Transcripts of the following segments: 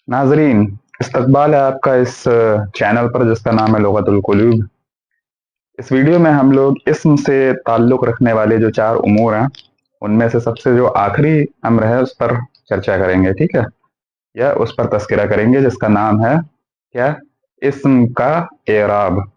नाजरीन, इस्तकबाल है आपका इस चैनल पर जिसका नाम है लुगतुल कुलूब। इस वीडियो में हम लोग इस्म से ताल्लुक़ रखने वाले जो चार उमूर हैं उनमें से सबसे जो आखिरी अम्र है उस पर चर्चा करेंगे, ठीक है, या उस पर तस्करा करेंगे जिसका नाम है क्या, इस्म का एराब।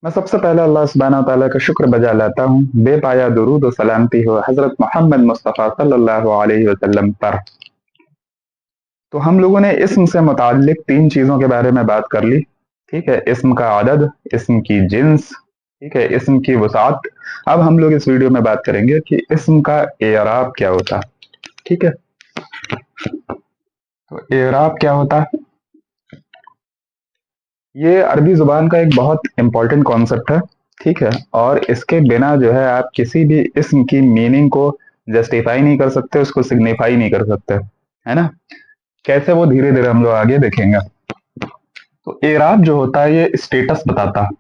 मैं सबसे पहले अल्लाह सुब्हानहू व तआला का शुक्र बजा लाता हूँ, बेपाया दुरूद और सलामती हो हज़रत मोहम्मद मुस्तफ़ा सल्लल्लाहु अलैहि वसल्लम पर। तो हम लोगों ने इस्म से मुताल्लिक तीन चीज़ों के बारे में बात कर ली, ठीक है। इस्म का अदद, इस्म की जिन्स, ठीक है, इस्म की वसात। अब हम लोग इस वीडियो में बात करेंगे कि इस्म का एराब क्या होता है, ठीक है। तो एराब क्या होता है, ये अरबी जुबान का एक बहुत इंपॉर्टेंट कॉन्सेप्ट है, ठीक है। और इसके बिना जो है आप किसी भी इस्म की मीनिंग को जस्टिफाई नहीं कर सकते, उसको सिग्निफाई नहीं कर सकते, है ना। कैसे, वो धीरे धीरे हम लोग आगे देखेंगे। तो एराब जो होता है ये स्टेटस बताता है,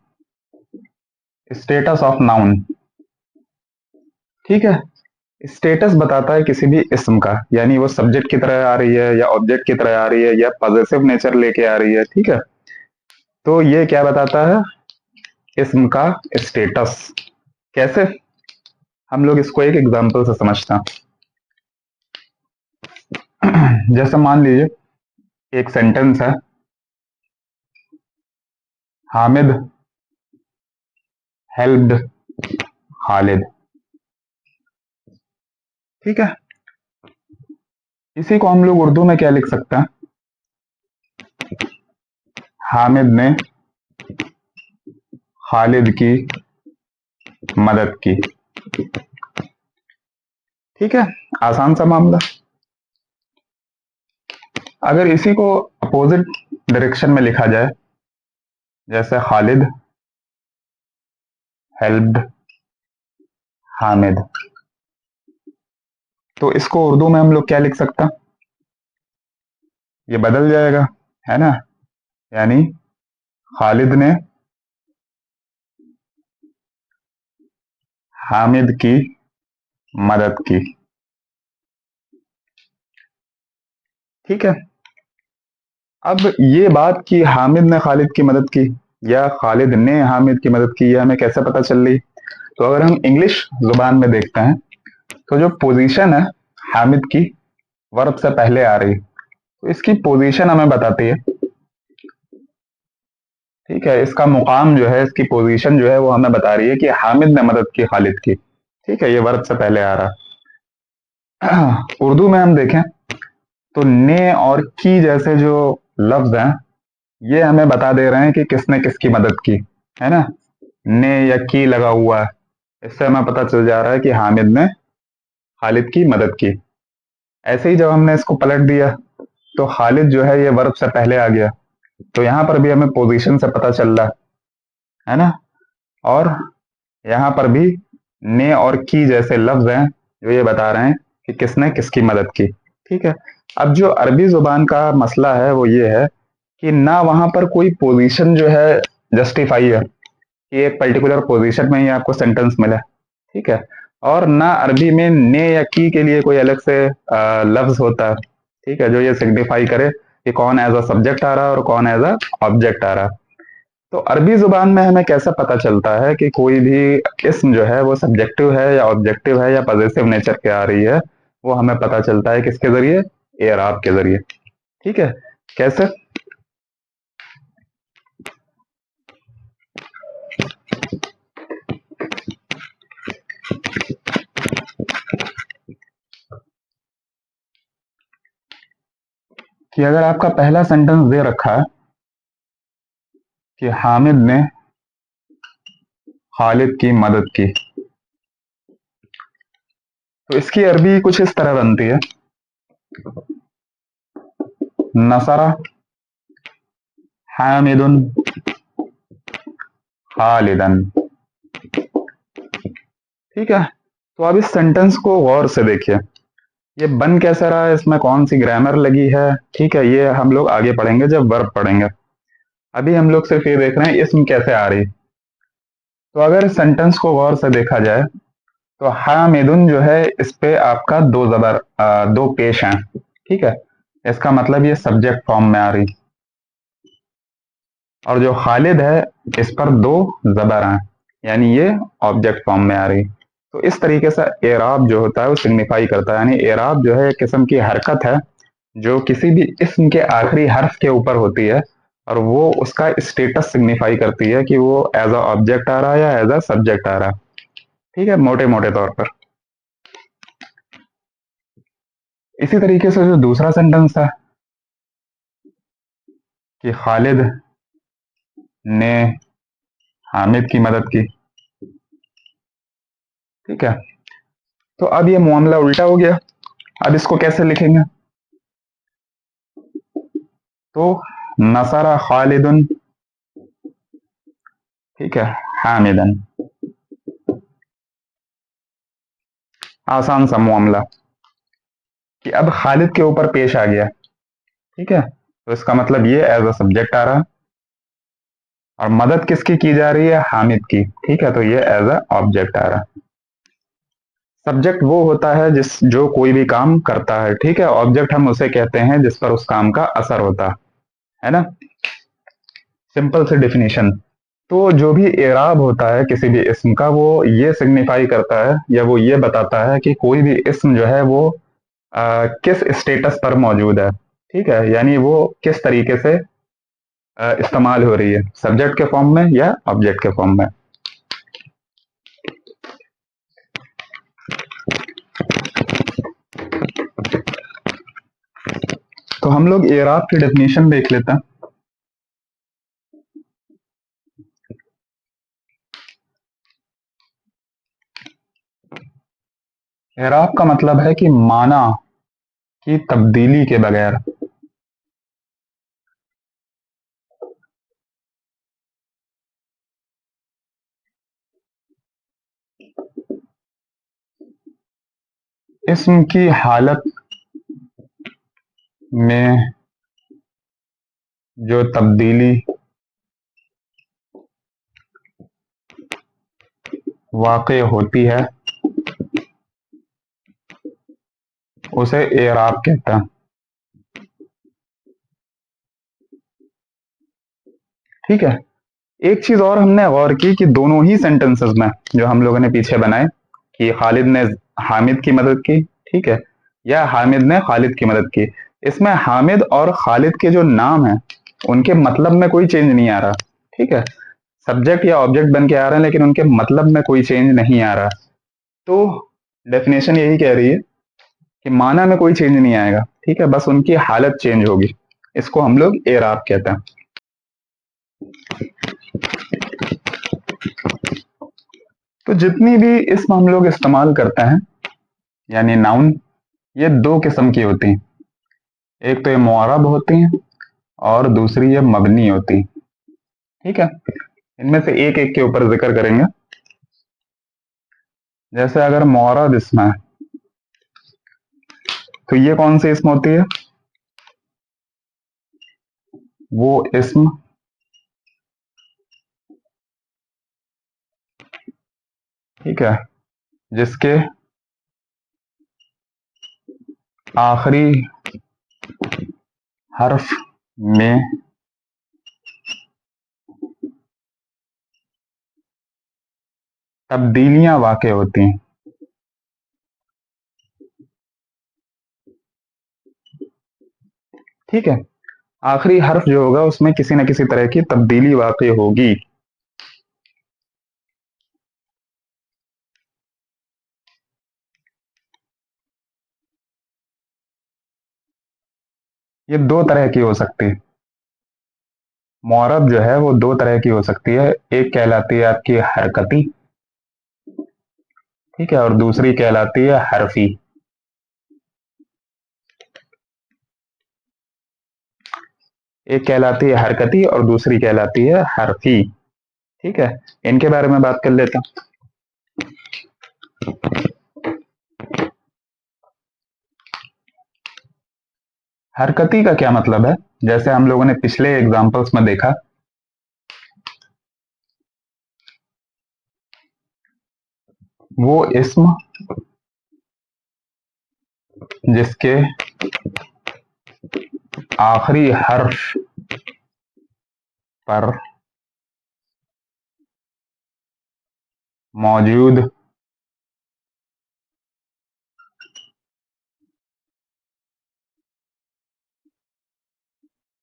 स्टेटस ऑफ नाउन, ठीक है। स्टेटस बताता है किसी भी इस्म का, यानी वो सब्जेक्ट की तरह आ रही है या ऑब्जेक्ट की तरह आ रही है या पॉजेसिव नेचर लेके आ रही है, ठीक है। तो ये क्या बताता है, इस्म का स्टेटस। कैसे, हम लोग इसको एक एग्जांपल से समझते हैं। जैसे मान लीजिए एक सेंटेंस है, हामिद हेल्प्ड खालिद, ठीक है। इसी को हम लोग उर्दू में क्या लिख सकते हैं, हामिद ने खालिद की मदद की, ठीक है। आसान सा मामला। अगर इसी को अपोजिट डायरेक्शन में लिखा जाए, जैसे खालिद हेल्प्ड हामिद, तो इसको उर्दू में हम लोग क्या लिख सकते हैं, ये बदल जाएगा, है ना। यानी खालिद ने हामिद की मदद की, ठीक है। अब ये बात कि हामिद ने खालिद की मदद की या खालिद ने हामिद की मदद की, ये हमें कैसे पता चल रही। तो अगर हम इंग्लिश जुबान में देखते हैं तो जो पोजीशन है हामिद की वर्ब से पहले आ रही, तो इसकी पोजीशन हमें बताती है, ठीक है। इसका मुकाम जो है, इसकी पोजीशन जो है वो हमें बता रही है कि हामिद ने मदद की खालिद की, ठीक है। ये वर्ब से पहले आ रहा। उर्दू में हम देखें तो ने और की जैसे जो लफ्ज हैं ये हमें बता दे रहे हैं कि किसने किसकी मदद की, है ना। ने या की लगा हुआ है, इससे हमें पता चल जा रहा है कि हामिद ने खालिद की मदद की। ऐसे ही जब हमने इसको पलट दिया तो खालिद जो है ये वर्ब से पहले आ गया, तो यहां पर भी हमें पोजीशन से पता चल रहा है ना। और यहां पर भी ने और की जैसे लफ्ज हैं जो ये बता रहे हैं कि किसने किसकी मदद की, ठीक है। अब जो अरबी जुबान का मसला है वो ये है कि ना वहां पर कोई पोजीशन जो है जस्टिफाई है कि एक पर्टिकुलर पोजीशन में ही आपको सेंटेंस मिले, ठीक है। और ना अरबी में ने या की के लिए कोई अलग से लफ्ज होता है, ठीक है, जो ये सिग्निफाई करे कि कौन एज अ सब्जेक्ट आ रहा है और कौन एज अ ऑब्जेक्ट आ रहा है। तो अरबी जुबान में हमें कैसे पता चलता है कि कोई भी इस्म जो है वो सब्जेक्टिव है या ऑब्जेक्टिव है या पॉजिटिव नेचर के आ रही है, वो हमें पता चलता है किसके जरिए, एराब के जरिए, ठीक है। कैसे, कि अगर आपका पहला सेंटेंस दे रखा है कि हामिद ने खालिद की मदद की, तो इसकी अरबी कुछ इस तरह बनती है, नसरा हामिदुन खालिदन, ठीक है। तो अब इस सेंटेंस को गौर से देखिए, ये बन कैसे रहा है, इसमें कौन सी ग्रामर लगी है, ठीक है। ये हम लोग आगे पढ़ेंगे जब वर्ब पढ़ेंगे। अभी हम लोग सिर्फ ये देख रहे हैं इसम कैसे आ रही। तो अगर सेंटेंस को गौर से देखा जाए तो हामिदुन जो है इस पे आपका दो पेश हैं। ठीक है, इसका मतलब ये सब्जेक्ट फॉर्म में आ रही। और जो खालिद है इस पर दो जबर हैं, यानी ये ऑब्जेक्ट फॉर्म में आ रही। तो इस तरीके से एराब जो होता है वो सिग्निफाई करता है, यानी एराब जो है एक किस्म की हरकत है जो किसी भी इसम के आखिरी हर्फ के ऊपर होती है, और वो उसका स्टेटस सिग्निफाई करती है कि वो एज अ ऑब्जेक्ट आ रहा है या एज अ सब्जेक्ट आ रहा है। ठीक है, मोटे मोटे तौर पर। इसी तरीके से जो दूसरा सेंटेंस है कि खालिद ने हामिद की मदद की। ठीक है, तो अब ये मामला उल्टा हो गया। अब इसको कैसे लिखेंगे? तो नसरा खालिदुन, ठीक है, हामिदन। आसान सा मामला कि अब खालिद के ऊपर पेश आ गया। ठीक है, तो इसका मतलब ये एज अ सब्जेक्ट आ रहा, और मदद किसकी की जा रही है? हामिद की। ठीक है, तो ये एज अ ऑब्जेक्ट आ रहा। सब्जेक्ट वो होता है जिस जो कोई भी काम करता है। ठीक है, ऑब्जेक्ट हम उसे कहते हैं जिस पर उस काम का असर होता है ना। सिंपल सी डेफिनेशन। तो जो भी एराब होता है किसी भी इस्म का, वो ये सिग्निफाई करता है या वो ये बताता है कि कोई भी इस्म जो है वो किस स्टेटस पर मौजूद है। ठीक है, यानी वो किस तरीके से इस्तेमाल हो रही है, सब्जेक्ट के फॉर्म में या ऑब्जेक्ट के फॉर्म में। तो हम लोग एराब की डेफिनेशन देख लेते हैं। एराब का मतलब है कि माना की तब्दीली के बगैर। इस्म की हालत में जो तब्दीली वाक़ई होती है उसे एराब कहते हैं। ठीक है, एक चीज और हमने गौर की कि दोनों ही सेंटेंसेस में जो हम लोगों ने पीछे बनाए कि खालिद ने हामिद की मदद की, ठीक है, या हामिद ने खालिद की मदद की, इसमें हामिद और खालिद के जो नाम है उनके मतलब में कोई चेंज नहीं आ रहा। ठीक है, सब्जेक्ट या ऑब्जेक्ट बन के आ रहे हैं लेकिन उनके मतलब में कोई चेंज नहीं आ रहा। तो डेफिनेशन यही कह रही है कि माना में कोई चेंज नहीं आएगा। ठीक है, बस उनकी हालत चेंज होगी। इसको हम लोग एराब कहते हैं। तो जितनी भी इसम हम लोग इस्तेमाल करते हैं यानी नाउन, ये दो किस्म की होती हैं। एक तो ये मुअरब होती हैं और दूसरी ये मबनी होती। ठीक है, इनमें से एक एक के ऊपर जिक्र करेंगे। जैसे अगर मुअरब इसम है तो ये कौन सी इसम होती है? वो इसम ठीक है जिसके आखिरी हर्फ में तब्दीलियां वाक़ई होती हैं। ठीक है, आखिरी हर्फ जो होगा उसमें किसी न किसी तरह की तब्दीली वाक़ई होगी। ये दो तरह की हो सकती है। मुअरब जो है वो दो तरह की हो सकती है, एक कहलाती है आपकी हरकती, ठीक है, और दूसरी कहलाती है हरफी। एक कहलाती है हरकती और दूसरी कहलाती है हरफी। ठीक है, इनके बारे में बात कर लेते हैं। हरकती का क्या मतलब है? जैसे हम लोगों ने पिछले एग्जाम्पल्स में देखा वो इस्म जिसके आखिरी हर्फ पर मौजूद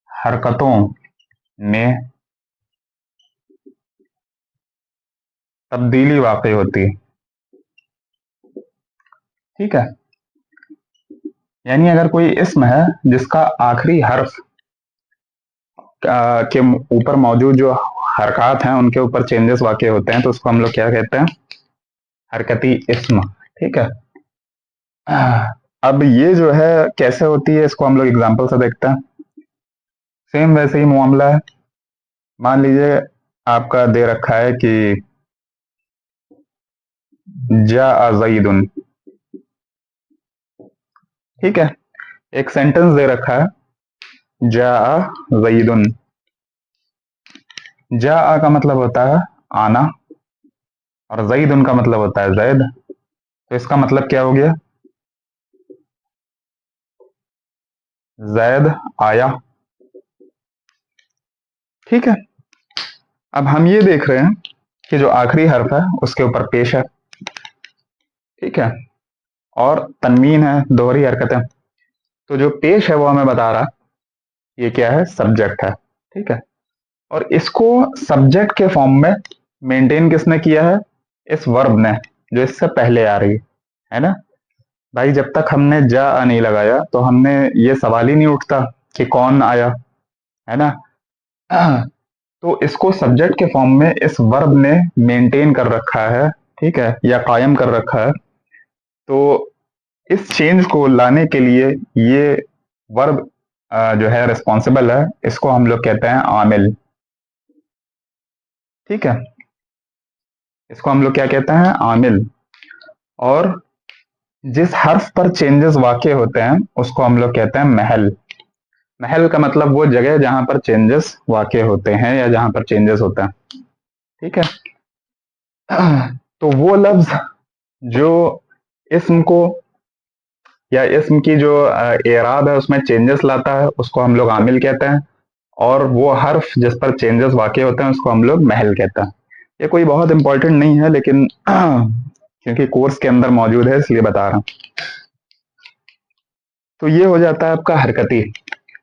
हरकतों में तब्दीली वाक़ई होती है। ठीक है, यानी अगर कोई इस्म है जिसका आखिरी हर्फ के ऊपर मौजूद जो हरकत हैं उनके ऊपर चेंजेस वाक़ई होते हैं, तो उसको हम लोग क्या कहते हैं? हरकती इस्म। ठीक है, अब ये जो है कैसे होती है, इसको हम लोग एग्जाम्पल से देखते हैं। सेम वैसे ही मामला है। मान लीजिए आपका दे रखा है कि जा ज़ैदुन। ठीक है, एक सेंटेंस दे रखा है जा ज़ैदुन। जा का मतलब होता है आना, और ज़ैदुन का मतलब होता है जैद। तो इसका मतलब क्या हो गया? जैद आया। ठीक है, अब हम ये देख रहे हैं कि जो आखिरी हर्फ है उसके ऊपर पेश है। ठीक है, और तनवीन है, दोहरी हरकत है। तो जो पेश है वो हमें बता रहा ये क्या है? सब्जेक्ट है। ठीक है, और इसको सब्जेक्ट के फॉर्म में मेंटेन किसने किया है? इस वर्ब ने, जो इससे पहले आ रही है ना। भाई जब तक हमने जा नहीं लगाया तो हमने ये सवाल ही नहीं उठता कि कौन आया, है ना। तो इसको सब्जेक्ट के फॉर्म में इस वर्ब ने मेंटेन कर रखा है। ठीक है, या कायम कर रखा है। तो इस चेंज को लाने के लिए ये वर्ब जो है रिस्पॉन्सिबल है, इसको हम लोग कहते हैं आमिल। ठीक है, इसको हम लोग क्या कहते हैं? आमिल। और जिस हर्फ पर चेंजेस वाक़ई होते हैं उसको हम लोग कहते हैं महल। महल का मतलब वो जगह जहां पर चेंजेस वाक़ई होते हैं या जहां पर चेंजेस होता है। ठीक है, तो वो लफ्ज जो इस्म को या इस्म की जो एराब है उसमें चेंजेस लाता है उसको हम लोग आमिल कहते हैं, और वो हर्फ जिस पर चेंजेस वाक़ई होते हैं उसको हम लोग महल कहते हैं। ये कोई बहुत इंपॉर्टेंट नहीं है, लेकिन क्योंकि कोर्स के अंदर मौजूद है इसलिए बता रहा हूं। तो ये हो जाता है आपका हरकती।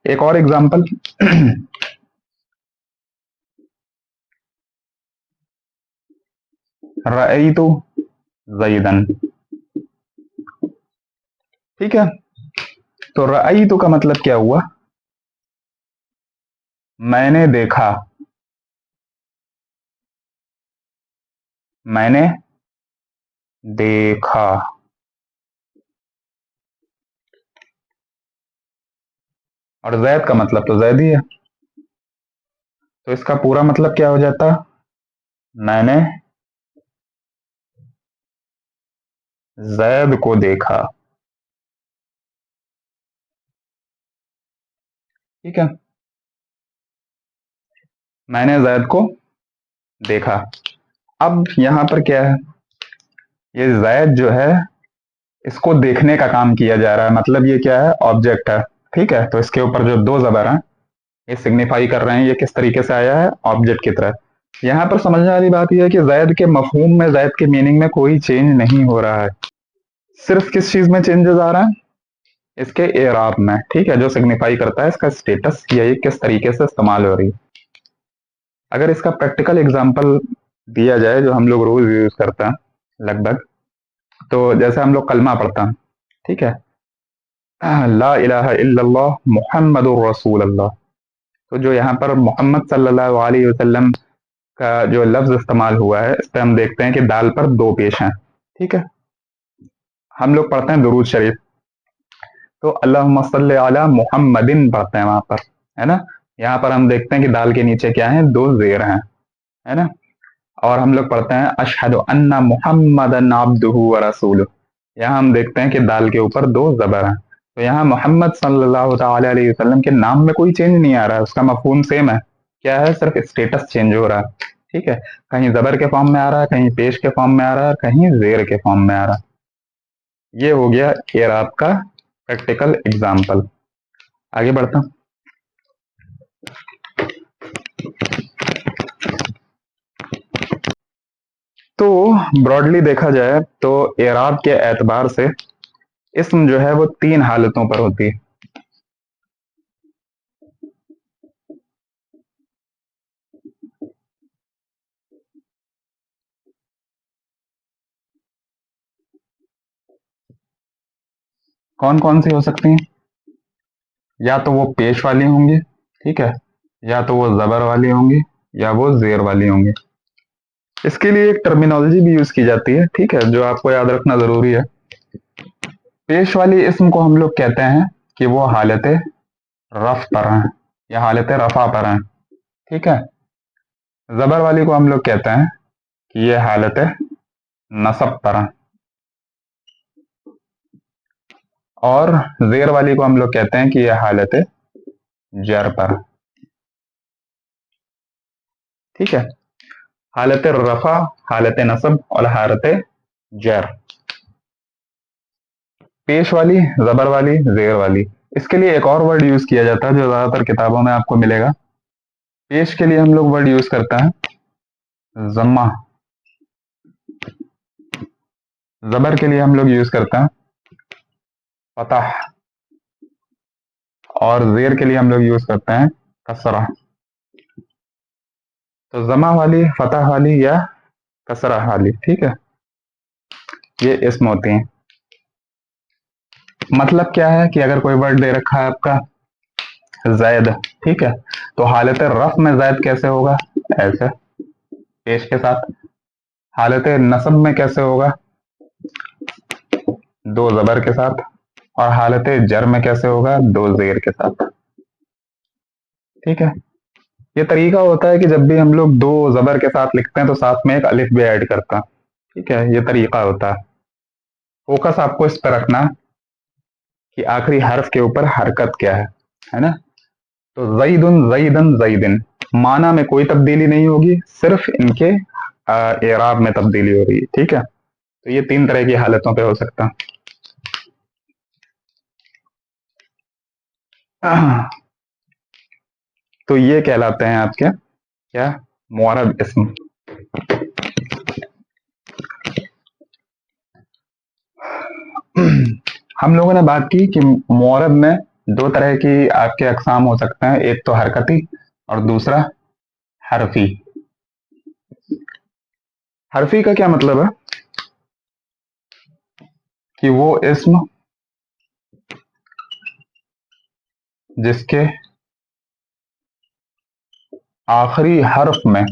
एक और एग्जांपल, रअयतु ज़ैदन। ठीक है, तो रअयतु का मतलब क्या हुआ? मैंने देखा, मैंने देखा। और जैद का मतलब तो जैद ही है, तो इसका पूरा मतलब क्या हो जाता? मैंने जैद को देखा। ठीक है, मैंने जैद को देखा। अब यहां पर क्या है? ये जैद जो है इसको देखने का काम किया जा रहा है, मतलब ये क्या है? ऑब्जेक्ट है। ठीक है, तो इसके ऊपर जो दो जबर हैं ये सिग्निफाई कर रहे हैं ये किस तरीके से आया है? ऑब्जेक्ट की तरह। यहां पर समझने वाली बात यह है कि जैद के मफहूम में, जैद के मीनिंग में कोई चेंज नहीं हो रहा है। सिर्फ किस चीज में चेंजेस आ रहा है? इसके एराब में। ठीक है, जो सिग्निफाई करता है इसका स्टेटस या ये किस तरीके से इस्तेमाल हो रही है। अगर इसका प्रैक्टिकल एग्जांपल दिया जाए जो हम लोग रोज यूज करते हैं लगभग, तो जैसे हम लोग कलमा पढ़ते हैं। ठीक है, ला इलाहा इल्लल्लाह मुहम्मदुर रसूलुल्लाह। तो जो यहाँ पर मोहम्मद सल्लल्लाहु अलैहि वसल्लम का जो लफ्ज इस्तेमाल हुआ है, इस पर हम देखते हैं कि दाल पर दो पेश हैं। ठीक है, हम लोग पढ़ते हैं दुरूद शरीफ, तो अल्लाहुम्मा सल्ली अला मुहम्मदिन पढ़ते हैं वहां पर, है ना। यहाँ पर हम देखते हैं कि दाल के नीचे क्या है? दो जेर हैं, है ना। और हम लोग पढ़ते हैं अशहदु अन्ना मुहम्मदन अब्दुहु व रसूलुहु। यहाँ हम देखते हैं कि दाल के ऊपर दो जबर हैं। तो यहाँ मोहम्मद सल्लल्लाहु ताला अलैहि वसल्लम के नाम में कोई चेंज नहीं आ रहा है, उसका मफहूम सेम है। क्या है? सिर्फ स्टेटस चेंज हो रहा है। ठीक है, कहीं जबर के फॉर्म में आ रहा है, कहीं पेश के फॉर्म में आ रहा है, कहीं जेर के फॉर्म में आ रहा है। ये हो गया एराब का प्रैक्टिकल एग्जाम्पल। आगे बढ़ता हूं। तो ब्रॉडली देखा जाए तो एराब के एतबार से इस्म जो है वो तीन हालतों पर होती है। कौन कौन सी हो सकती हैं? या तो वो पेश वाली होंगी, ठीक है, या तो वो जबर वाली होंगी, या वो जेर वाली होंगी। इसके लिए एक टर्मिनोलॉजी भी यूज की जाती है, ठीक है, जो आपको याद रखना जरूरी है। पेश वाली इस्म को हम लोग कहते हैं कि वो हालत रफ पर हैं या हालत रफा पर हैं, ठीक है। जबर वाली को हम लोग कहते हैं कि ये हालत नसब पर हैं, और जेर वाली को हम लोग कहते हैं कि ये हालत जर पर, ठीक है। हालत रफा, हालत नसब और हालत जर। पेश वाली, जबर वाली, जेर वाली। इसके लिए एक और वर्ड यूज किया जाता है जो ज्यादातर किताबों में आपको मिलेगा। पेश के लिए हम लोग वर्ड यूज करते हैं जम्मा, जबर के लिए हम लोग यूज करते हैं फतह, और जेर के लिए हम लोग यूज करते हैं कसरा। तो जमा वाली, फतह वाली या कसरा वाली, ठीक है, ये इसम होती हैं। मतलब क्या है कि अगर कोई वर्ड दे रखा है आपका जैद, ठीक है, तो हालत रफ में जैद कैसे होगा? ऐसे, पेश के साथ। हालत नसब में कैसे होगा? दो जबर के साथ। और हालत जर में कैसे होगा? दो जेर के साथ, ठीक है। ये तरीका होता है कि जब भी हम लोग दो जबर के साथ लिखते हैं तो साथ में एक अलिफ भी ऐड करता है, ठीक है, ये तरीका होता है। फोकस आपको इस पर रखना कि आखिरी हर्फ के ऊपर हरकत क्या है ना। तो जईदुन, जईदन, जईदिन, माना में कोई तब्दीली नहीं होगी, सिर्फ इनके एराब में तब्दीली हो रही है, ठीक है। तो ये तीन तरह की हालतों पे हो सकता है। तो ये कहलाते हैं आपके क्या? मुअरब इस्म। हम लोगों ने बात की कि मुअरब में दो तरह की आपके अकसाम हो सकते हैं, एक तो हरकती और दूसरा हरफी। हरफी का क्या मतलब है? कि वो इस्म जिसके आखिरी हर्फ में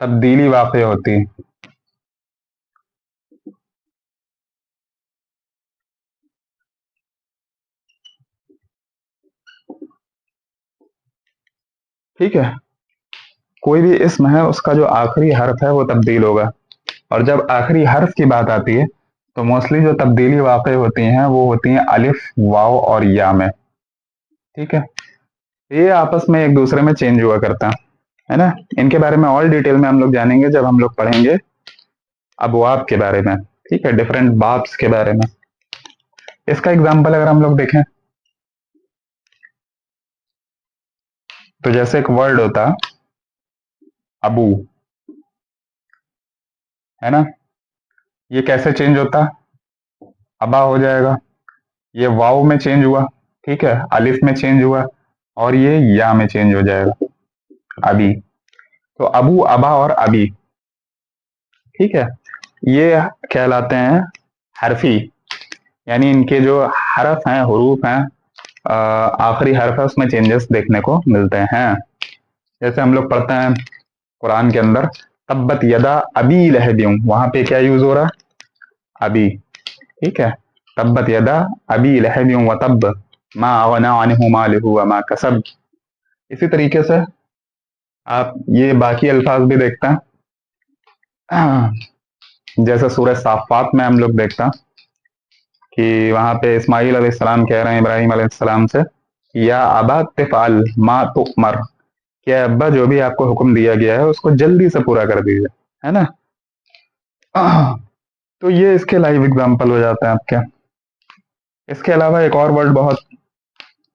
तब्दीली वाक़ई होती है। ठीक है, कोई भी इस्म है उसका जो आखिरी हर्फ है वो तब्दील होगा, और जब आखिरी हर्फ की बात आती है तो मोस्टली जो तब्दीली वाक़ई होती हैं वो होती हैं अलिफ, वाव और या में, ठीक है। ये आपस में एक दूसरे में चेंज हुआ करता है ना। इनके बारे में और डिटेल में हम लोग जानेंगे जब हम लोग पढ़ेंगे अबवाब के बारे में, ठीक है, डिफरेंट बाब्स के बारे में। इसका एग्जाम्पल अगर हम लोग देखें तो जैसे एक वर्ड होता अबू, है ना, ये कैसे चेंज होता? अबा हो जाएगा। ये वाव में चेंज हुआ, ठीक है, अलिफ में चेंज हुआ, और ये या में चेंज हो जाएगा, अबी। तो अबू, अबा और अबी, ठीक है, ये कहलाते हैं हरफी। यानी इनके जो हरफ हैं, हरूफ हैं, आखिरी हरफ है उसमें चेंजेस देखने को मिलते हैं। जैसे हम लोग पढ़ते हैं कुरान के अंदर तब्बत यदा अबी लहबियों, वहां पे क्या यूज हो रहा? अबी, ठीक है। तब्बत यदा अबी लहबियों व तब मा अगना अन्हु मालुहु व मा कसब। इसी तरीके से आप ये बाकी अल्फाज भी देखते हैं। जैसे सूरह साफात में हम लोग देखते हैं कि वहां पे इस्माइल अलैहिस्सलाम कह रहे हैं इब्राहिम अलैहिस्सलाम से या अबा तिफाल मा तुमर, क्या अब्बा जो भी आपको हुक्म दिया गया है उसको जल्दी से पूरा कर दीजिए, है ना। तो ये इसके लाइव एग्जाम्पल हो जाते हैं आपके। इसके अलावा एक और वर्ड बहुत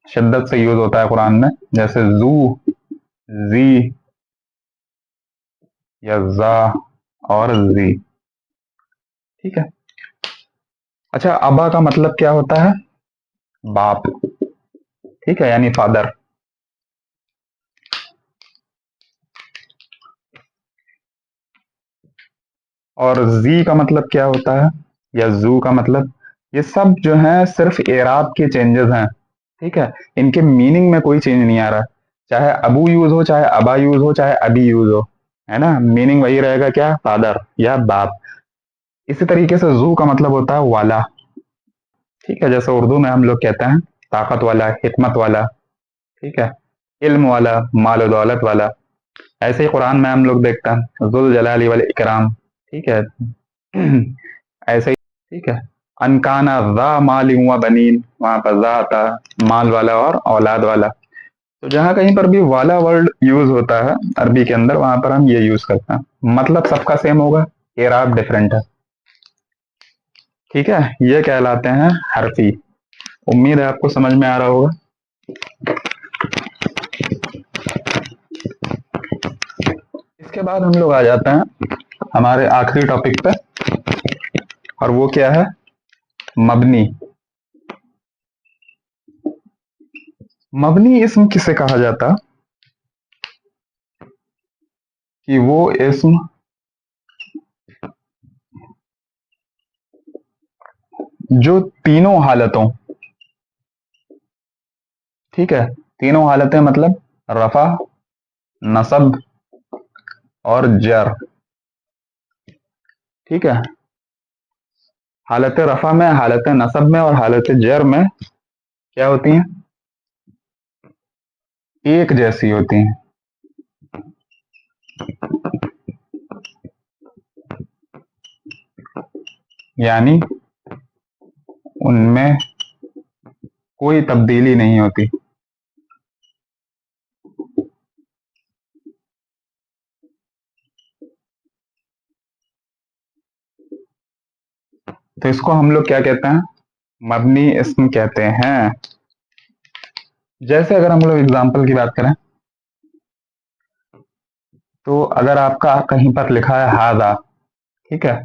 शिद्दत से यूज होता है कुरान में, जैसे जू, जी या जा और जी। ठीक है। अच्छा, अबा का मतलब क्या होता है? बाप। ठीक है, यानी फादर। और जी का मतलब क्या होता है, या जू का मतलब, ये सब जो है सिर्फ एराब के चेंजेस हैं। ठीक है, इनके मीनिंग में कोई चेंज नहीं आ रहा। चाहे अबू यूज हो, चाहे अबा यूज हो, चाहे अबी यूज हो, है ना, मीनिंग वही रहेगा, क्या, फादर या बाप। इसी तरीके से जू का मतलब होता है वाला। ठीक है, जैसे उर्दू में हम लोग कहते हैं ताकत वाला, हिकमत वाला, ठीक है, इल्म वाला, माल दौलत वाला। ऐसे ही कुरान में हम लोग देखते हैं जुल जलाली वाल इकराम। ठीक है। ऐसे ही, ठीक है, अनकाना ज़ा माल व बनीन, वहां पर ज़ा आता माल वाला और औलाद वाला। तो जहां कहीं पर भी वाला वर्ड यूज होता है अरबी के अंदर, वहां पर हम ये यूज करते हैं। मतलब सबका सेम होगा, एराब डिफरेंट है। ठीक है, ये कहलाते हैं हरफी। उम्मीद है आपको समझ में आ रहा होगा। इसके बाद हम लोग आ जाते हैं हमारे आखिरी टॉपिक पे, और वो क्या है, मबनी। मबनी इसम किसे कहा जाता, कि वो इसम जो तीनों हालतों, ठीक है, तीनों हालतें मतलब रफा, नसब और जर। ठीक है, हालत रफा में, हालत नसब में और हालत जर में क्या होती हैं, एक जैसी होती हैं। यानी उनमें कोई तब्दीली नहीं होती। तो इसको हम लोग क्या कहते हैं, मबनी इस्म कहते हैं। जैसे अगर हम लोग एग्जाम्पल की बात करें, तो अगर आपका कहीं पर लिखा है हाजा, ठीक है,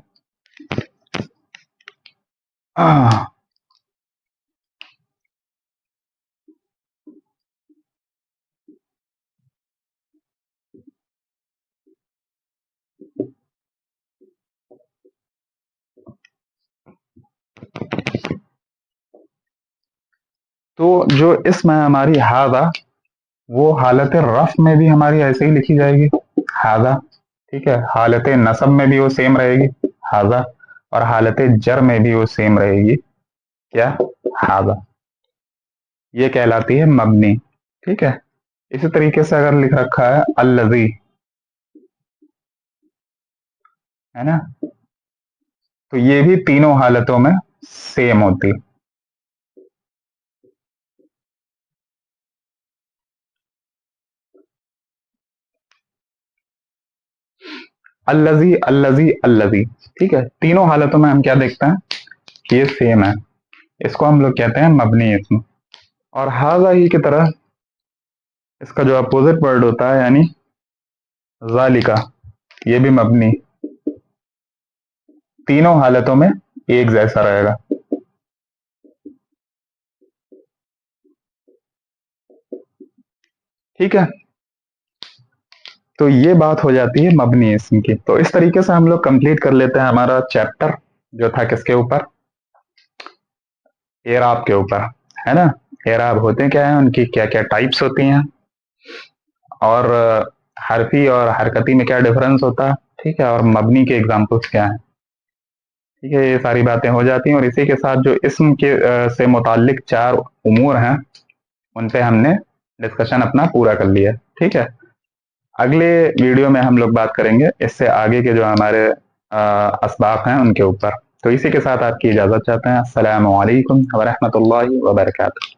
तो जो इसम है हमारी हाजा, वो हालत रफ में भी हमारी ऐसे ही लिखी जाएगी, हाजा। ठीक है, हालत नसब में भी वो सेम रहेगी, हाजा। और हालत जर में भी वो सेम रहेगी, क्या, हाजा। ये कहलाती है मबनी। ठीक है, इसी तरीके से अगर लिख रखा है अल्लजी, है ना, तो ये भी तीनों हालतों में सेम होती। अल्लजी अल्लजी अल्लजी। ठीक है, तीनों हालतों में हम क्या देखते हैं कि ये सेम है। इसको हम लोग कहते हैं मबनी इसम। और हाजा ही की तरह इसका जो अपोजिट वर्ड होता है, यानी जालिका, ये भी मबनी, तीनों हालतों में एक जैसा रहेगा। ठीक है, तो ये बात हो जाती है मबनी इसम की। तो इस तरीके से हम लोग कंप्लीट कर लेते हैं हमारा चैप्टर, जो था किसके ऊपर, एराब के ऊपर, है ना। एराब होते क्या है, उनकी क्या क्या टाइप्स होती हैं, और हरफी और हरकती में क्या डिफरेंस होता है, ठीक है, और मबनी के एग्जाम्पल्स क्या हैं। ठीक है, ये सारी बातें हो जाती हैं। और इसी के साथ जो इसम के से मुताल्लिक चार उमूर हैं, उन पे हमने डिस्कशन अपना पूरा कर लिया। ठीक है, अगले वीडियो में हम लोग बात करेंगे इससे आगे के जो हमारे असबाब हैं उनके ऊपर। तो इसी के साथ आपकी इजाज़त चाहते हैं। अस्सलामु अलैकुम व रहमतुल्लाहि व बरकातुहू।